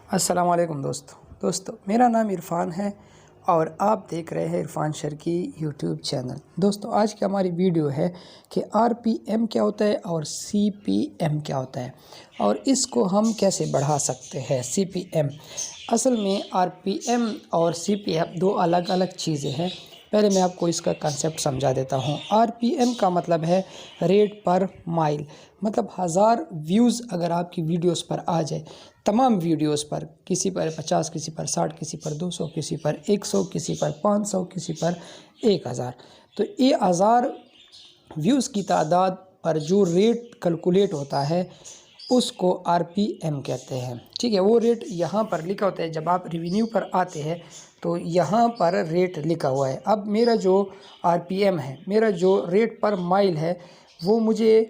السلام علیکم دوستو میرا نام عرفان ہے اور آپ دیکھ رہے ہیں عرفان شر کی یوٹیوب چینل۔ دوستو آج کی ہماری ویڈیو ہے کہ آر پی ایم کیا ہوتا ہے اور سی پی ایم کیا ہوتا ہے اور اس کو ہم کیسے بڑھا سکتے ہیں۔ سی پی ایم اصل میں آر پی ایم اور سی پی ایم دو الگ الگ چیزیں ہیں۔ پہلے میں آپ کو اس کا کنسیپٹ سمجھا دیتا ہوں۔ آر پی ایم کا مطلب ہے ریٹ پر مائل، مطلب 1000 ویوز اگر آپ کی ویڈیوز پر آ جائے، تمام ویڈیوز پر، کسی پر 50، کسی پر 60، کسی پر 200، کسی پر 100، کسی پر 500، کسی پر 1000، تو یہ 1000 ویوز کی تعداد پر جو ریٹ کیلکولیٹ ہوتا ہے اس کو آر پی ایم کہتے ہیں۔ ٹھیک ہے، وہ ریٹ یہاں پر لکھا ہوتا ہے۔ جب آپ ریونیو پر آتے ہیں تو یہاں پر ریٹ لکھا ہوا ہے۔ اب میرا جو آر پی ایم ہے، میرا جو ریٹ پر مائل ہے، وہ مجھے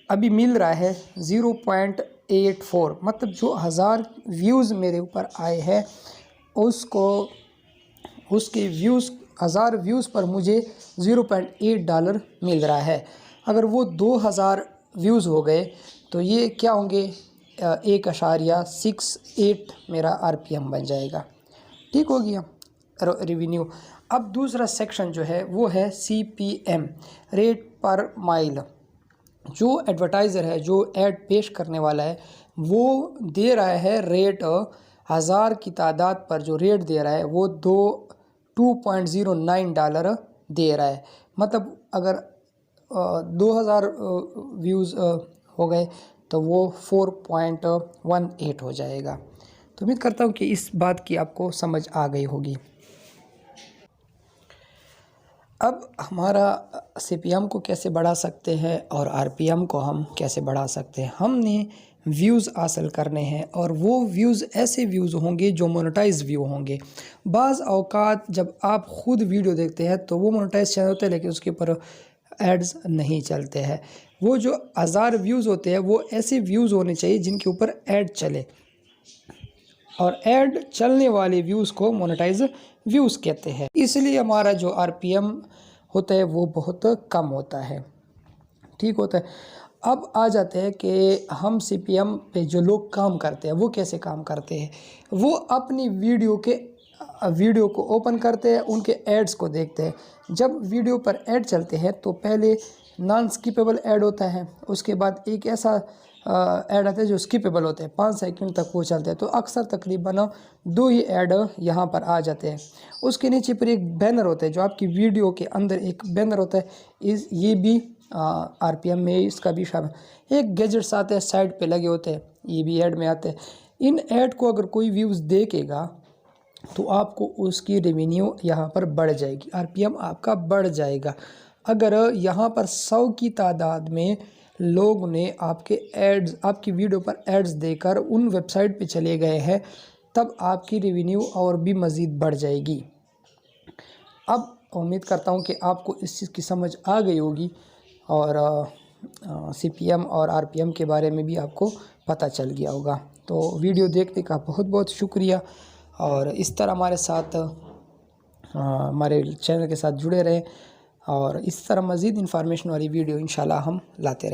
ابھی مل رہا ہے 0.84، مطلب جو 1000 ویوز میرے اوپر آئے ہیں اس کے ویوز 1000 ویوز پر مجھے $0.8 مل رہا ہے۔ اگر وہ 2000 ویوز ہو گئے تو یہ کیا ہوں گے، 1.68 میرا آر پی ایم بن جائے گا۔ ٹھیک ہو گیا ریونیو۔ اب دوسرا سیکشن جو ہے وہ ہے سی پی ایم، ریٹ پر مائل۔ جو ایڈورٹائزر ہے، جو ایڈ پیش کرنے والا ہے، وہ دے رہا ہے ریٹ 1000 کی تعداد پر جو ریٹ دے رہا ہے وہ $2.09 دے رہا ہے۔ مطلب اگر 2000 ویوز ہو گئے تو وہ 4.18 ہو جائے گا۔ تو امید کرتا ہوں کہ اس بات کی آپ کو سمجھ آ گئی ہوگی۔ اب ہمارا سی پی ایم کو کیسے بڑھا سکتے ہیں اور آر پی ایم کو ہم کیسے بڑھا سکتے ہیں۔ ہم نے ویوز حاصل کرنے ہیں اور وہ ویوز ایسے ویوز ہوں گے جو مونیٹائز ویو ہوں گے۔ بعض اوقات جب آپ خود ویڈیو دیکھتے ہیں تو وہ مونیٹائز چینل ہوتے ہیں لیکن اس کے اوپر ایڈز نہیں چلتے ہیں۔ وہ جو 1000 ویوز ہوتے ہیں وہ ایسے ویوز ہونے چاہیے جن کے اوپر ایڈ چلے، اور ایڈ چلنے والے ویوز کو مونیٹائز ویوز کہتے ہیں۔ اس لیے ہمارا جو آر پی ایم ہوتا ہے وہ بہت کم ہوتا ہے۔ ٹھیک ہوتا ہے۔ اب آ جاتے ہیں کہ ہم سی پی ایم پہ جو لوگ کام کرتے ہیں وہ کیسے کام کرتے ہیں۔ وہ اپنی ویڈیو کو اوپن کرتے ہیں، ان کے ایڈز کو دیکھتے ہیں۔ جب ویڈیو پر ایڈ چلتے ہیں تو پہلے نان سکیپیبل ایڈ ہوتا ہے، اس کے بعد ایک ایسا ایڈ آتا ہے جو سکیپیبل ہوتا ہے، 5 سیکنڈ تک وہ چلتے ہیں۔ تو اکثر تقریباً 2 ہی ایڈ یہاں پر آ جاتے ہیں۔ اس کے نیچے پر ایک بینر ہوتا ہے، جو آپ کی ویڈیو کے اندر ایک بینر ہوتا ہے، یہ بھی آر پی ایم میں اس کا بھی شامل۔ ایک گیجٹس آتے ہیں سائڈ پہ لگے ہوتے ہیں، یہ بھی ایڈ میں آتے ہیں۔ ان ایڈ کو اگر کوئی ویوز دیکھے گا تو آپ کو اس کی ریونیو یہاں پر بڑھ جائے گی، آر پی ایم آپ کا بڑھ جائے گا۔ اگر یہاں پر 100 کی تعداد میں لوگ نے آپ کی ویڈیو پر ایڈز دے کر ان ویب سائٹ پہ چلے گئے ہیں تب آپ کی ریونیو اور بھی مزید بڑھ جائے گی۔ اب امید کرتا ہوں کہ آپ کو اس چیز کی سمجھ آ گئی ہوگی اور سی پی ایم اور آر پی ایم کے بارے میں بھی آپ کو پتہ چل گیا ہوگا۔ تو ویڈیو دیکھنے کا بہت بہت شکریہ، اور اس طرح ہمارے ساتھ ہمارے چینل کے ساتھ جڑے رہیں، اور اس طرح مزید انفارمیشن والی ویڈیو انشاءاللہ ہم لاتے رہیں۔